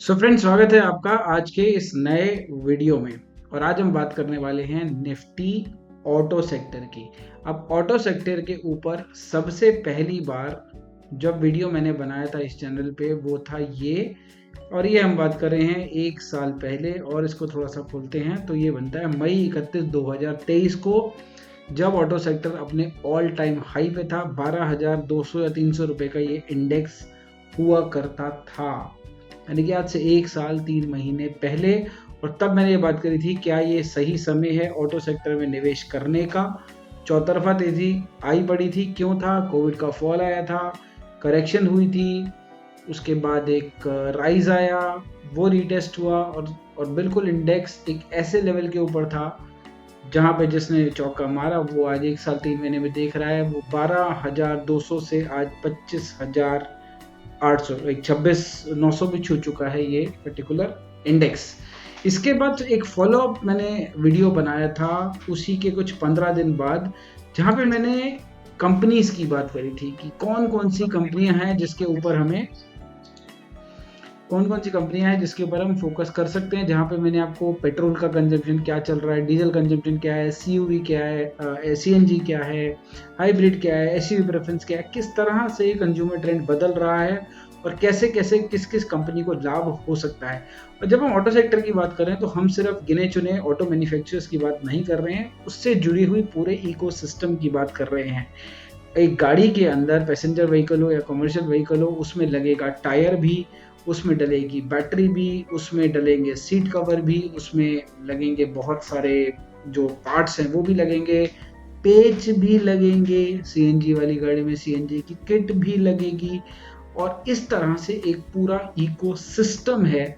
So friends, स्वागत है आपका आज के इस नए वीडियो में। और आज हम बात करने वाले हैं निफ्टी ऑटो सेक्टर की। अब ऑटो सेक्टर के ऊपर सबसे पहली बार जब वीडियो मैंने बनाया था इस चैनल पे वो था ये, और ये हम बात कर रहे हैं 1 साल पहले। और इसको थोड़ा सा खोलते हैं तो ये बनता है मई 31 2023 को, जब ऑटो सेक्टर अपने ऑल टाइम हाई पे था। 12,200 या 300 रुपए का ये इंडेक्स हुआ करता था, यानी कि आज से 1 साल 3 महीने पहले। और तब मैंने ये बात करी थी, क्या ये सही समय है ऑटो सेक्टर में निवेश करने का। चौतरफा तेजी आई पड़ी थी, क्यों था? कोविड का फॉल आया था, करेक्शन हुई थी, उसके बाद एक राइज आया, वो रीटेस्ट हुआ और बिल्कुल इंडेक्स एक ऐसे लेवल के ऊपर था जहां पे जिसने चौका मारा वो आज 1 साल 3 महीने में देख रहा है वो 12,200 से आज 25,800, एक 26,900 भी छू चुका है ये पर्टिकुलर इंडेक्स। इसके बाद एक फॉलोअप मैंने वीडियो बनाया था उसी के कुछ 15 दिन बाद, जहां पे मैंने कंपनीज की बात करी थी कि कौन कौन सी कंपनियां हैं जिसके ऊपर हम फोकस कर सकते हैं। जहां पे मैंने आपको पेट्रोल का कंजम्पशन क्या चल रहा है, डीजल कंजम्पशन क्या है, सीयूवी क्या है, सीएनजी क्या है, हाइब्रिड क्या है, एसयूवी प्रेफरेंस क्या है, किस तरह से कंज्यूमर ट्रेंड बदल रहा है और कैसे कैसे किस किस कंपनी को लाभ हो सकता है। और जब हम ऑटो सेक्टर की बात करें तो हम सिर्फ गिने चुने ऑटो मैन्युफैक्चरर्स की बात नहीं कर रहे हैं, उससे जुड़ी हुई पूरे इकोसिस्टम की बात कर रहे हैं। एक गाड़ी के अंदर पैसेंजर व्हीकल हो या कमर्शियल व्हीकल हो, उसमें लगेगा टायर भी, उसमें डलेगी बैटरी भी, उसमें डलेंगे सीट कवर भी, उसमें लगेंगे बहुत सारे जो पार्ट्स हैं वो भी लगेंगे, पेच भी लगेंगे, सीएनजी वाली गाड़ी में सीएनजी की किट भी लगेगी। और इस तरह से एक पूरा इकोसिस्टम है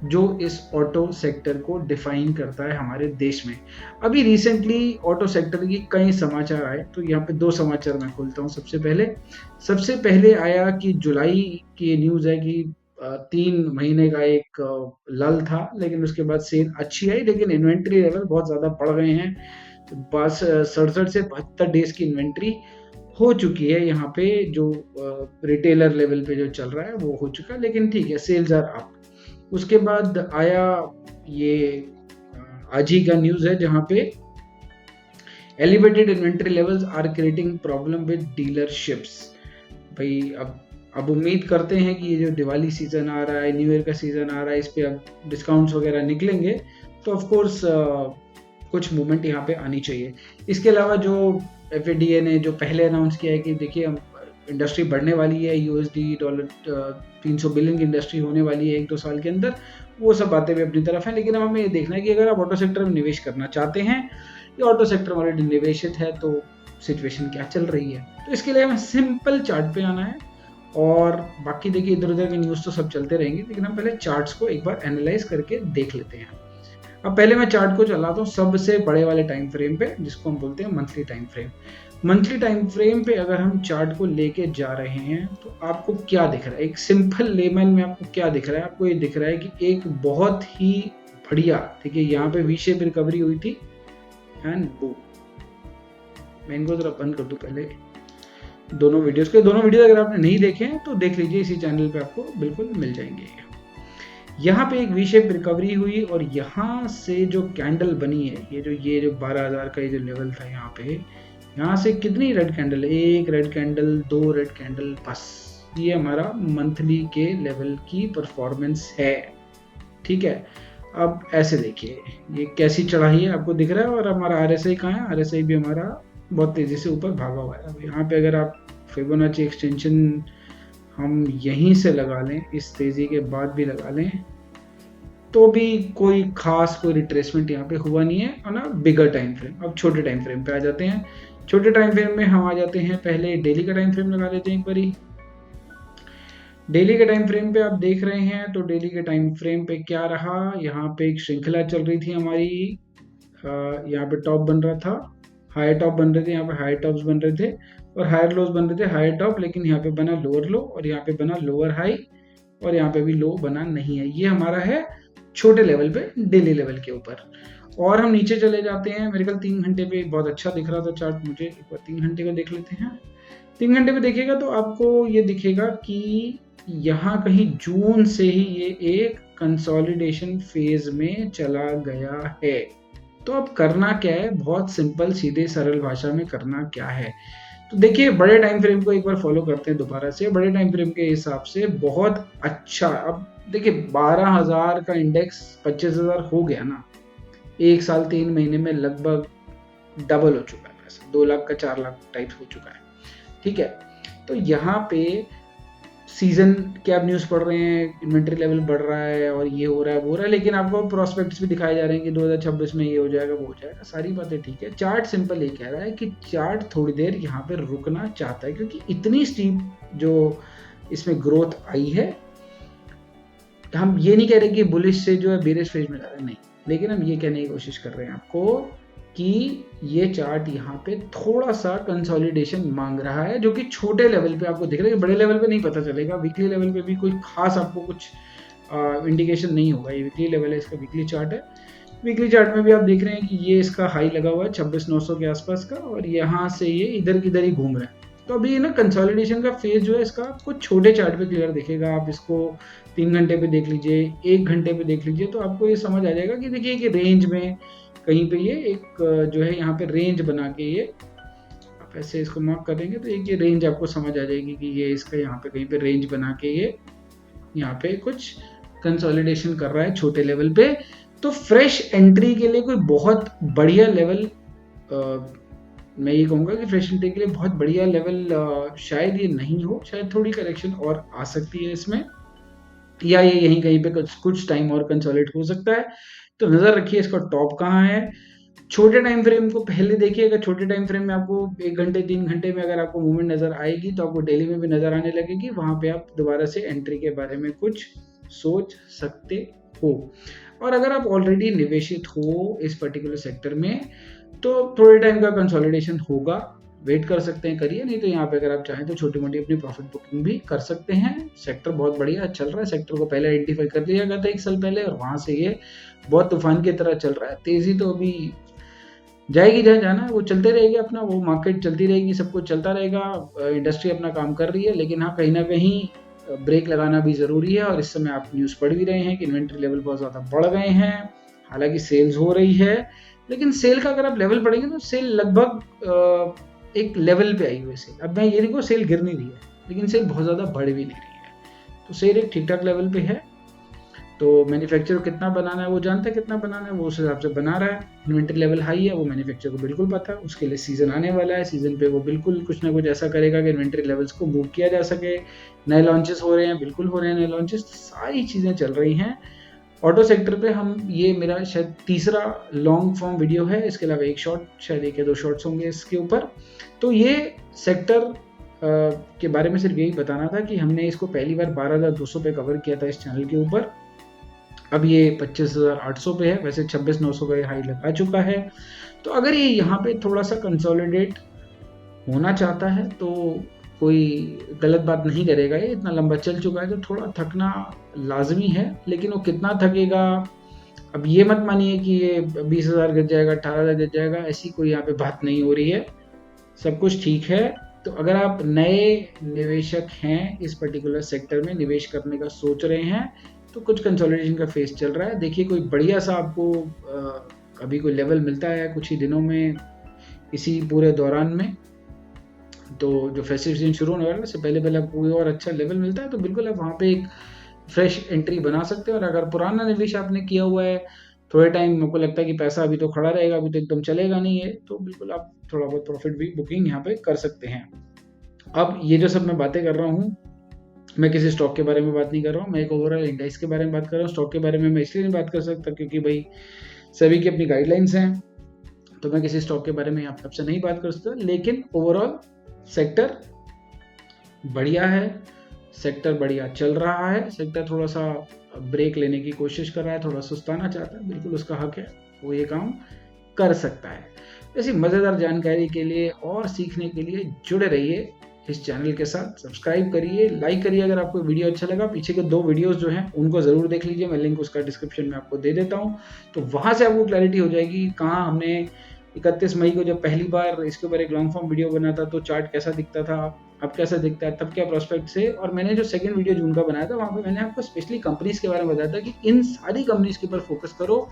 जो इस ऑटो सेक्टर को डिफाइन करता है हमारे देश में। अभी रिसेंटली ऑटो सेक्टर की कई समाचार आए, तो यहाँ पे 2 समाचार मैं खोलता हूँ। सबसे पहले आया कि जुलाई की न्यूज़ है कि 3 महीने का एक लल था, लेकिन उसके बाद सेल अच्छी आई, लेकिन इन्वेंट्री लेवल बहुत ज़्यादा बढ़ गए हैं। तो बस 67 से 72 डेज की इन्वेंट्री हो चुकी है यहाँ पे, जो रिटेलर लेवल पे जो चल रहा है वो हो चुका है, लेकिन ठीक है, सेल्स आर अप। उसके बाद आया ये आज ही का न्यूज़ है जहाँ पे elevated inventory levels are creating problem with dealerships. भाई अब उम्मीद करते हैं कि ये जो दिवाली सीजन आ रहा है, न्यू ईयर का सीजन आ रहा है, इस पे अब डिस्काउंट्स वगैरह निकलेंगे, तो ऑफ कोर्स कुछ मूवमेंट यहाँ पे आनी चाहिए। इसके अलावा जो एफएडीए ने जो पहले अनाउंस किया है कि देखिए हम इंडस्ट्री बढ़ने वाली है, यूएसडी डॉलर 300 बिलियन की इंडस्ट्री होने वाली है 1-2 साल के अंदर, वो सब बातें भी अपनी तरफ है। लेकिन हमें ये देखना है कि अगर आप ऑटो सेक्टर में निवेश करना चाहते हैं या ऑटो सेक्टर में ऑलरेडी निवेशित है तो सिचुएशन क्या चल रही है। तो इसके लिए हमें सिंपल चार्ट पे आना है, और बाकी देखिए इधर उधर की न्यूज़ तो सब चलते रहेंगे, लेकिन हम पहले चार्ट्स को एक बार एनालाइज करके देख लेते हैं। अब पहले मैं चार्ट को चलाता हूँ सबसे बड़े वाले टाइम फ्रेम पे, जिसको हम बोलते हैं monthly time frame. Monthly time frame पे अगर हम चार्ट को लेके जा रहे हैं तो आपको क्या दिख रहा है? एक सिंपल लेमन में आपको क्या दिख रहा है? आपको ये दिख रहा है कि एक बहुत ही बढ़िया, देखिए यहाँ पे वी शेप रिकवरी हुई थी एंड वो, मैं इनको जरा बंद कर दूं पहले दोनों वीडियो अगर आपने नहीं देखे हैं तो देख लीजिए, इसी चैनल पे आपको बिल्कुल मिल जाएंगे। यहाँ पे एक वी शेप रिकवरी हुई और यहाँ से जो कैंडल बनी है, ये जो 12,000 का ये जो लेवल था, यहाँ से कितनी रेड कैंडल? एक रेड कैंडल, 2 रेड कैंडल, बस ये हमारा मंथली के लेवल की परफॉर्मेंस है। ठीक है, अब ऐसे देखिए ये कैसी चढ़ाई है, आपको दिख रहा है। और हमारा आरएसआई कहाँ है? आरएसआई भी हमारा बहुत तेजी से ऊपर भागा हुआ है। अब यहाँ पे अगर आप फिबोनाची एक्सटेंशन हम यहीं से लगा लें, इस तेजी के बाद भी लगा लें, तो भी कोई खास कोई रिट्रेसमेंट यहाँ पे हुआ नहीं है ना बिगर टाइम फ्रेम। अब छोटे टाइम फ्रेम पे आ जाते हैं। छोटे टाइम फ्रेम में हम आ जाते हैं, पहले डेली का टाइम फ्रेम लगा लेते हैं एक बारी। डेली के टाइम फ्रेम पे आप देख रहे हैं तो डेली के टाइम फ्रेम पे क्या रहा? यहाँ पे एक श्रृंखला चल रही थी हमारी, यहाँ पे टॉप बन रहा था, हायर टॉप बन रहे थे, यहाँ पे हायर टॉप्स बन रहे थे और हायर लोज बन रहे थे, हायर टॉप, लेकिन यहाँ पे बना लोअर लो और यहाँ पे बना लोअर हाई और यहाँ पे भी लो बना नहीं है। ये हमारा है छोटे लेवल पे, डेली लेवल के ऊपर। और हम नीचे चले जाते हैं, मेरे ख्याल 3 घंटे पे बहुत अच्छा दिख रहा था चार्ट मुझे, एक बार 3 घंटे को देख लेते हैं। 3 घंटे पे देखिएगा तो आपको ये दिखेगा कि यहाँ कहीं जून से ही ये एक कंसोलिडेशन फेज में चला गया है। तो अब करना क्या है, बहुत सिंपल, सीधे सरल भाषा में करना क्या है। तो देखिए, बड़े टाइम फ्रेम को एक बार फॉलो करते हैं दोबारा से। बड़े टाइम फ्रेम के हिसाब से बहुत अच्छा, अब देखिए 12,000 का इंडेक्स 25,000 हो गया ना, 1 साल 3 महीने में लगभग डबल हो चुका है पैसा, 2 लाख का 4 लाख टाइप्स हो चुका है। ठीक है, तो यहाँ पे सीजन के आप न्यूज़ पढ़ रहे हैं, इन्वेंट्री लेवल बढ़ रहा है और ये हो रहा है वो हो रहा है, लेकिन आपको प्रोस्पेक्ट्स भी दिखाए जा रहे हैं कि 2026 में ये हो जाएगा वो हो जाएगा, सारी बातें ठीक है। चार्ट सिंपल ये कह रहा है कि चार्ट थोड़ी देर यहाँ पे रुकना चाहता है, क्योंकि इतनी स्टीप जो इसमें ग्रोथ आई है, हम ये नहीं कह रहे कि बुलिश से जो है बेरिश फेज में जा रहे हैं, नहीं, लेकिन हम ये कहने की कोशिश कर रहे हैं आपको कि ये चार्ट यहाँ पे थोड़ा सा कंसोलिडेशन मांग रहा है, जो कि छोटे लेवल पे आपको दिख रहा है, बड़े लेवल पे नहीं पता चलेगा। वीकली लेवल पे भी कोई खास आपको कुछ इंडिकेशन नहीं होगा। ये वीकली लेवल है, इसका वीकली चार्ट है। वीकली चार्ट में भी आप देख रहे हैं कि ये इसका हाई लगा हुआ है 26,900 के आसपास का, और यहाँ से ये इधर किधर ही घूम रहा है। तो अभी ना कंसोलिडेशन का फेज जो है इसका आपको छोटे चार्ट पे क्लियर दिखेगा। आप इसको 3 घंटे पे देख लीजिए, 1 घंटे पे देख लीजिए, तो आपको ये समझ आ जाएगा कि देखिए कि रेंज में कहीं पे ये एक जो है यहाँ पे रेंज बना के, ये आप ऐसे इसको मार्क करेंगे तो एक ये रेंज आपको समझ आ जाएगी कि ये इसका यहाँ पे कहीं पे रेंज बना के ये यहाँ पे कुछ कंसोलिडेशन कर रहा है छोटे लेवल पे। तो फ्रेश एंट्री के लिए कोई बहुत बढ़िया लेवल, मैं ये कहूँगा कि फ्रेश एंट्री के लिए बहुत बढ़िया लेवल शायद ये नहीं हो, शायद थोड़ी करेक्शन और आ सकती है इसमें, या ये यहीं कहीं पे कुछ टाइम और कंसोलिडेट हो सकता है। तो नज़र रखिए इसका टॉप कहाँ है। छोटे टाइम फ्रेम को पहले देखिए, अगर छोटे टाइम फ्रेम में आपको 1 घंटे 3 घंटे में अगर आपको मूवमेंट नज़र आएगी, तो आपको डेली में भी नज़र आने लगेगी। वहाँ पे आप दोबारा से एंट्री के बारे में कुछ सोच सकते हो। और अगर आप ऑलरेडी निवेशित हो इस पर्टिकुलर सेक्टर में, तो थोड़े टाइम का कंसोलिडेशन होगा, वेट कर सकते हैं, करिए। नहीं तो यहाँ पे अगर आप चाहें तो छोटी मोटी अपनी प्रॉफिट बुकिंग भी कर सकते हैं। सेक्टर बहुत बढ़िया चल रहा है, सेक्टर को पहले आइडेंटिफाई कर लिया गया था 1 साल पहले, और वहाँ से ये बहुत तूफान की तरह चल रहा है। तेजी तो अभी जाएगी, जहाँ जाना है वो चलते रहेगी अपना, वो मार्केट चलती रहेगी, सब कुछ चलता रहेगा, इंडस्ट्री अपना काम कर रही है। लेकिन हाँ, कहीं ना कहीं ब्रेक लगाना भी ज़रूरी है। और इस समय आप न्यूज़ पढ़ भी रहे हैं कि इन्वेंट्री लेवल बहुत ज़्यादा बढ़ गए हैं। हालांकि सेल्स हो रही है, लेकिन सेल का अगर आप लेवल पढ़ेंगे तो सेल लगभग एक लेवल पे आई हुई सेल। अब मैं ये नहीं कहूँ सेल गिर नहीं रही है, लेकिन सेल बहुत ज़्यादा बढ़ भी नहीं रही है। तो सेल एक ठीक ठाक लेवल पे है। तो मैन्युफैक्चरर कितना बनाना है वो जानता है, कितना बनाना है वो उस हिसाब से बना रहा है। इन्वेंट्री लेवल हाई है, वो मैन्युफैक्चरर को बिल्कुल पता है। उसके लिए सीजन आने वाला है, सीजन पे वो बिल्कुल कुछ ना कुछ ऐसा करेगा कि इन्वेंट्री लेवल्स को मूव किया जा सके। नए लॉन्चेस हो रहे हैं, बिल्कुल हो रहे हैं नए लॉन्चेस, सारी चीज़ें चल रही हैं। ऑटो सेक्टर पे हम, ये मेरा शायद तीसरा लॉन्ग फॉर्म वीडियो है, इसके अलावा एक शॉर्ट, शायद 1 या 2 शॉर्ट्स होंगे इसके ऊपर। तो ये सेक्टर के बारे में सिर्फ यही बताना था कि हमने इसको पहली बार 12,200 पे कवर किया था इस चैनल के ऊपर। अब ये 25,800 पे है, वैसे 26,900 का हाई लगा चुका है। तो अगर ये यहाँ पे थोड़ा सा कंसोलिडेट होना चाहता है तो कोई गलत बात नहीं करेगा। ये इतना लंबा चल चुका है तो थोड़ा थकना लाजमी है, लेकिन वो कितना थकेगा, अब ये मत मानिए कि ये 20,000 गिर जाएगा, 18,000 गिर जाएगा, ऐसी कोई यहाँ पे बात नहीं हो रही है। सब कुछ ठीक है। तो अगर आप नए निवेशक हैं, इस पर्टिकुलर सेक्टर में निवेश करने का सोच रहे हैं, तो कुछ कंसोलिडेशन का फेज चल रहा है। देखिए कोई बढ़िया सा आपको अभी कोई लेवल मिलता है कुछ ही दिनों में, इसी पूरे दौरान में, तो जो फेस्टिव सीजन शुरू होने वाला है उससे पहले आपको कोई और अच्छा लेवल मिलता है तो बिल्कुल आप वहाँ पे एक फ्रेश एंट्री बना सकते हैं। और अगर पुराना निवेश आपने किया हुआ है, थोड़े टाइम मेरे को लगता है कि पैसा अभी तो खड़ा रहेगा, अभी तो एकदम चलेगा नहीं है, तो बिल्कुल आप थोड़ा बहुत प्रॉफिट भी बुकिंग यहाँ पे कर सकते हैं। अब ये जो सब मैं बातें कर रहा हूँ, मैं किसी स्टॉक के बारे में बात नहीं कर रहा हूँ, मैं एक ओवरऑल इंडेक्स के बारे में बात कर रहा हूँ। स्टॉक के बारे में मैं इसलिए नहीं बात कर सकता क्योंकि भाई सभी की अपनी गाइडलाइंस हैं, तो मैं किसी स्टॉक के बारे में आप सबसे नहीं बात कर सकता। लेकिन ओवरऑल सेक्टर बढ़िया है, सेक्टर बढ़िया चल रहा है। सेक्टर थोड़ा सा ब्रेक लेने की कोशिश कर रहा है, थोड़ा सुस्ताना चाहता है, बिल्कुल उसका हक है, वो ये काम कर सकता है। ऐसी मज़ेदार जानकारी के लिए और सीखने के लिए जुड़े रहिए इस चैनल के साथ। सब्सक्राइब करिए, लाइक करिए अगर आपको वीडियो अच्छा लगा। पीछे के 2 वीडियोस जो हैं उनको ज़रूर देख लीजिए, मैं लिंक उसका डिस्क्रिप्शन में आपको दे देता हूँ। तो वहाँ से आपको क्लैरिटी हो जाएगी कहाँ हमने 31 मई को जब पहली बार इसके ऊपर एक लॉन्ग फॉर्म वीडियो बना था तो चार्ट कैसा दिखता था, अब कैसा दिखता है, तब क्या प्रोस्पेक्ट है। और मैंने जो सेकंड वीडियो जून का बनाया था वहाँ पे मैंने आपको स्पेशली कंपनीज के बारे में बताया था कि इन सारी कंपनीज के ऊपर फोकस करो।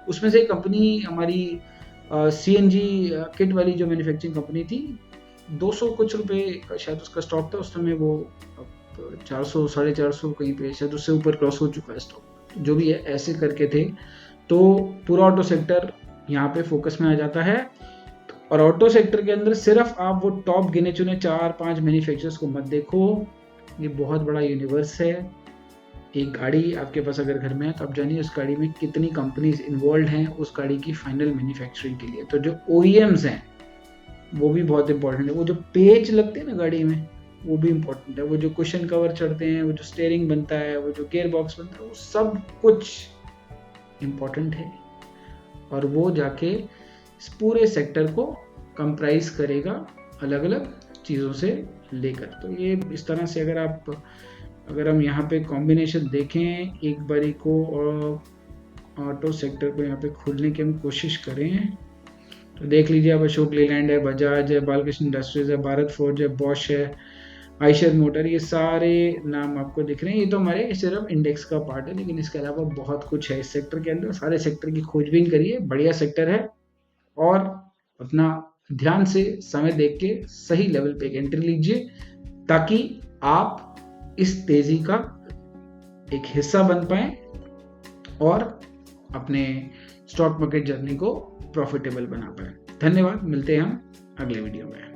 उसमें से एक कंपनी हमारी CNG किट वाली जो मैन्युफैक्चरिंग कंपनी थी, 200 कुछ रुपए का शायद उसका स्टॉक था उस समय, वो 400 450 कहीं पे शायद उससे ऊपर क्रॉस हो चुका है स्टॉक, जो भी है ऐसे करके थे। तो पूरा ऑटो सेक्टर यहाँ पे फोकस में आ जाता है। और ऑटो सेक्टर के अंदर सिर्फ आप वो टॉप गिने चुने 4-5 मैन्युफैक्चरर्स को मत देखो, ये बहुत बड़ा यूनिवर्स है। एक गाड़ी आपके पास अगर घर में है तो आप जानिए उस गाड़ी में कितनी कंपनीज इन्वॉल्व हैं उस गाड़ी की फाइनल मैन्युफैक्चरिंग के लिए। तो जो OEMs हैं वो भी बहुत इंपॉर्टेंट है, वो जो पेच लगते हैं ना गाड़ी में वो भी इम्पोर्टेंट है, वो जो कुशन कवर चढ़ते हैं, वो जो स्टीयरिंग बनता है, वो जो गियर बॉक्स बनता है, वो सब कुछ इम्पोर्टेंट है। और वो जाके इस पूरे सेक्टर को कंप्राइज करेगा अलग अलग चीज़ों से लेकर। तो ये इस तरह से अगर हम यहाँ पे कॉम्बिनेशन देखें एक बारी को ऑटो सेक्टर को यहाँ पे खोलने की हम कोशिश करें तो देख लीजिए, अब अशोक लेलैंड है, बजाज है, बालकृष्ण इंडस्ट्रीज है, भारत फोर्ज है, बॉश है, आयशर मोटर, ये सारे नाम आपको दिख रहे हैं। ये तो हमारे सिर्फ इंडेक्स का पार्ट है, लेकिन इसके अलावा बहुत कुछ है इस सेक्टर के अंदर। सारे सेक्टर की खोजबीन करिए, बढ़िया सेक्टर है। और अपना ध्यान से समय देख के सही लेवल पे एक एंट्री लीजिए ताकि आप इस तेजी का एक हिस्सा बन पाए और अपने स्टॉक मार्केट जर्नी को प्रॉफिटेबल बना पाए। धन्यवाद, मिलते हैं हम अगले वीडियो में।